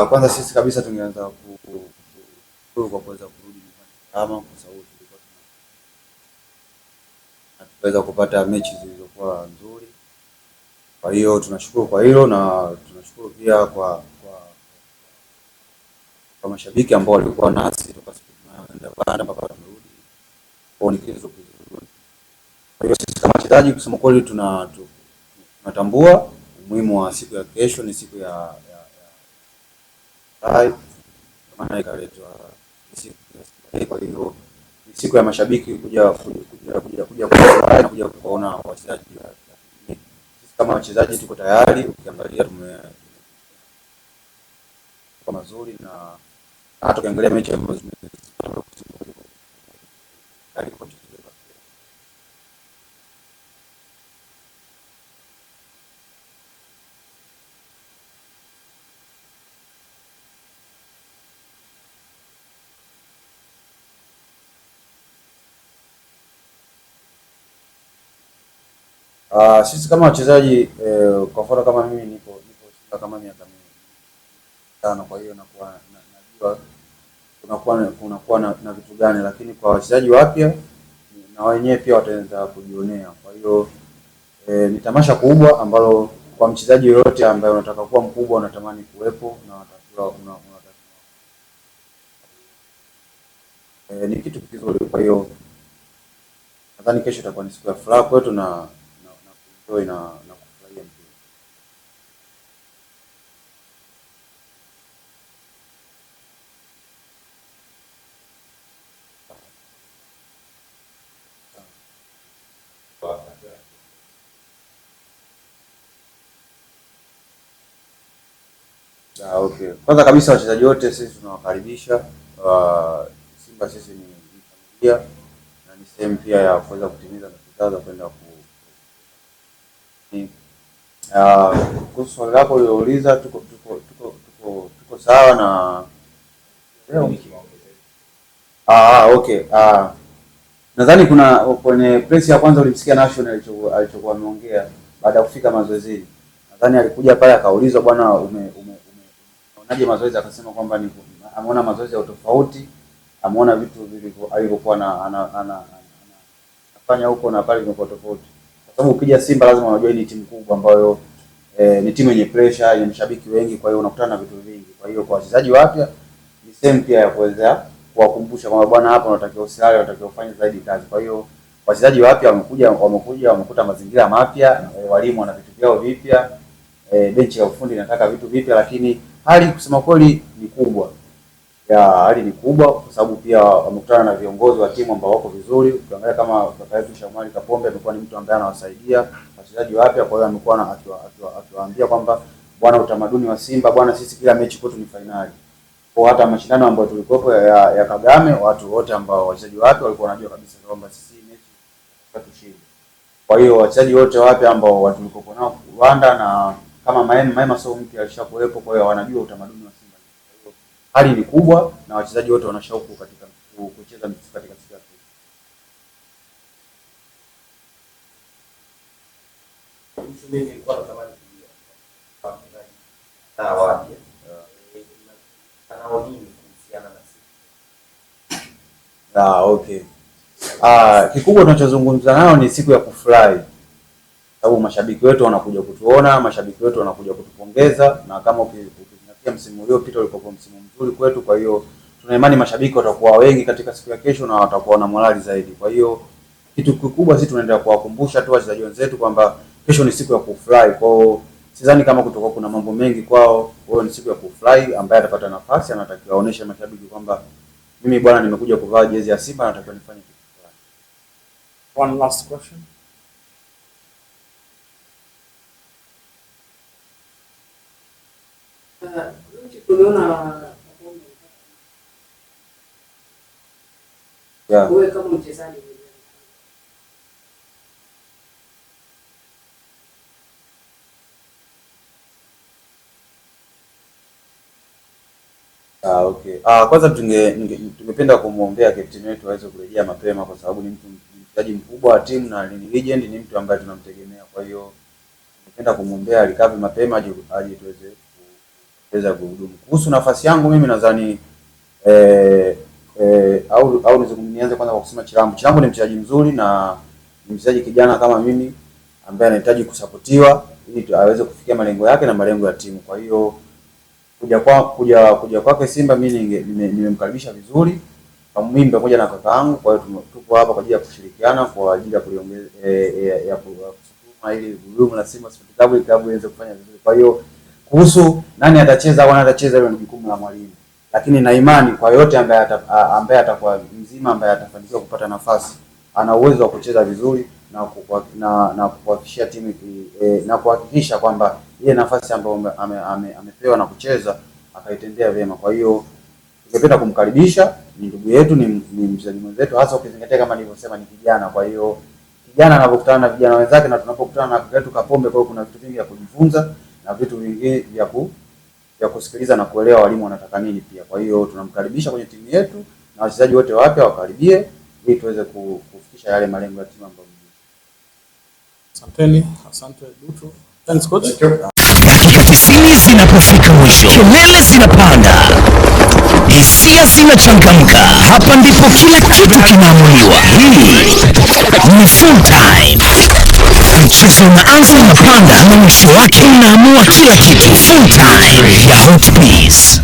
Kwanza sisi kabisa tungeanza kwa kuweza kurudi nyumbani salama, kwa sababu tulikuwa tunaweza kupata mechi zilizokuwa nzuri. Kwa hiyo tunashukuru kwa hilo, na tunashukuru pia kwa mashabiki ambao walikuwa nasi toka siku tunaenda banda mpaka tumerudi. Kwa ni kitu kizuri. Kwa hiyo sisi kama wachezaji, kusema kweli, tunatambua umuhimu wa siku ya kesho. Ni siku ya maana ikaletwa siku ya, kwa hiyo ni siku ya mashabiki kuja kuona wachezaji. Sisi kama wachezaji tuko tayari, ukiangalia kwa mazuri, na hata ukiangalia mechi ambazo sisi kama wachezaji kwa mfano kama mimi nipo kama miaka 5, kwa hiyo najua kunakuwa na vitu gani, lakini kwa wachezaji wapya na wenyewe pia wataanza kujionea. Kwa hiyo ni tamasha kubwa ambalo kwa mchezaji yoyote ambaye unataka kuwa mkubwa unatamani kuwepo na unatakiwa ni kitu kizuri. Kwa hiyo nadhani kesho itakuwa ni siku ya furaha kwetu na kuenjoy na kufurahia mpira. Okay. Kwanza kabisa wachezaji wote sisi tunawakaribisha. Simba sisi ni familia na ni sehemu pia ya kuweza kutimiza ndoto zao za kwenda kuhusu swali lako ulilouliza, tuko sawa na okay. Nadhani kwenye press ya kwanza ulimsikia National alichokuwa ameongea baada ya kufika mazoezini. Nadhani alikuja pale akaulizwa, bwana, unaonaje mazoezi? Akasema kwamba ameona mazoezi ya tofauti, ameona vitu alivyokuwa anafanya huko na pale vimekuwa tofauti. Kwa sababu ukija Simba lazima unajua ni timu kubwa ambayo ni timu yenye pressure, yenye mashabiki wengi, kwa hiyo unakutana na vitu vingi. Kwa hiyo kwa wachezaji wapya ni sehemu pia ya kuweza kuwakumbusha kwamba bwana, hapa unatakiwa usilale, unatakiwa ufanye zaidi kazi. Kwa hiyo wachezaji wapya wamekuta mazingira mapya, walimu wana vitu vyao vipya, benchi ya ufundi inataka vitu vipya, lakini hali kusema kweli ni kubwa. Hali ni kubwa kwa sababu pia wamekutana na viongozi wa timu ambao wako vizuri. Ukiangalia kama kaka yetu Shamwali Kapombe amekuwa ni mtu ambaye anawasaidia wachezaji wapya, kwa hiyo amekuwa akiwaambia kwamba bwana, utamaduni wa Simba bwana, sisi kila mechi kwetu ni finali. Kwa hata mashindano ambayo tulikopo ya Kagame, watu wote ambao wachezaji wapya walikuwa wanajua kabisa kwamba sisi mechi tutashinde. Kwa hiyo wachezaji wote wapya ambao watu tulikopo nao Rwanda, na kama Maema sio mpya alishakuwepo, kwa hiyo wanajua utamaduni wa Simba. Kwa hiyo hali ni kubwa na wachezaji wote wanashauku katika kucheza katika siku ya kesho. Mimi nilikuwa natamani kujua kwa wachezaji wapya nao nini kuhusiana na Simba. Okay. Kikubwa tunachozungumza nao ni siku ya kufurahi, sababu mashabiki wetu wanakuja kutuona, mashabiki wetu wanakuja kutupongeza, na kama ukizingatia msimu uliopita ulikuwa msimu mzuri kwetu. Kwa hiyo tuna imani mashabiki watakuwa wengi katika siku ya kesho na watakuwa na morali zaidi. Kwa hiyo kitu kikubwa sisi tunaendelea kuwakumbusha tu wachezaji wenzetu kwamba kesho ni siku ya kufurahi. Kwa hiyo sidhani kama kutoka kuna mambo mengi kwao. Kwa hiyo ni siku ya kufurahi, ambaye atapata nafasi anatakiwa aoneshe mashabiki kwamba mimi bwana, nimekuja kuvaa jezi ya Simba, natakiwa nifanye kitu fulani. One last question. Wewe kama mchezaji Okay. Kwanza tungependa kumwombea captain wetu aweze kurejea mapema, kwa sababu ni mchezaji mkubwa wa timu na ni legend, ni mtu ambaye tunamtegemea. Kwa hiyo tungependa kumwombea recover mapema aje tuweze kuweza kuhudumu. Kuhusu nafasi yangu mimi nadhani nianze kwanza kwa kusema Chilambo. Chilambo ni mchezaji mzuri na ni mchezaji kijana kama mimi ambaye anahitaji kusapotiwa ili aweze kufikia malengo yake na malengo ya timu. Kwa hiyo kuja kwake Simba mimi nimemkaribisha vizuri kama mimi pamoja na kaka yangu. Kwa hiyo tupo hapa kwa ajili ya kushirikiana kwa ajili ya kuliongeza ya kusukuma ili gurudumu la Simba Sports Club iweze kufanya vizuri. Kwa hiyo kuhusu nani atacheza au atacheza, hilo ni jukumu la mwalimu, lakini na imani kwa yote ambaye atakuwa mzima, ambaye atafanikiwa kupata nafasi, ana uwezo wa kucheza vizuri na kuhakikisha timu na kuhakikisha kwamba ile nafasi ambayo amepewa na kucheza akaitendea vyema. Kwa hiyo tungependa kumkaribisha, ni ndugu yetu, ni mchezaji mwenzetu, hasa ukizingatia kama nilivyosema ni kijana. Kwa hiyo kijana anapokutana na vijana wenzake na tunapokutana na kwetu Kapombe, kwa hiyo kuna vitu vingi vya kujifunza na vitu vingi vya kusikiliza na kuelewa walimu wanataka nini pia. Kwa hiyo tunamkaribisha kwenye timu yetu na wachezaji wote wapya wakaribie ili tuweze kufikisha yale malengo ya timu ambayo. Asante Dutu. Thanks coach. Dakika 90 zinapofika mwisho, kelele zinapanda, hisia zinachangamka. Hapa ndipo kila kitu kinaamuliwa. Hii ni full time. Mchezo unaanza, unapanda na mwisho wake unaamua kila kitu. Full time ya Hotbees.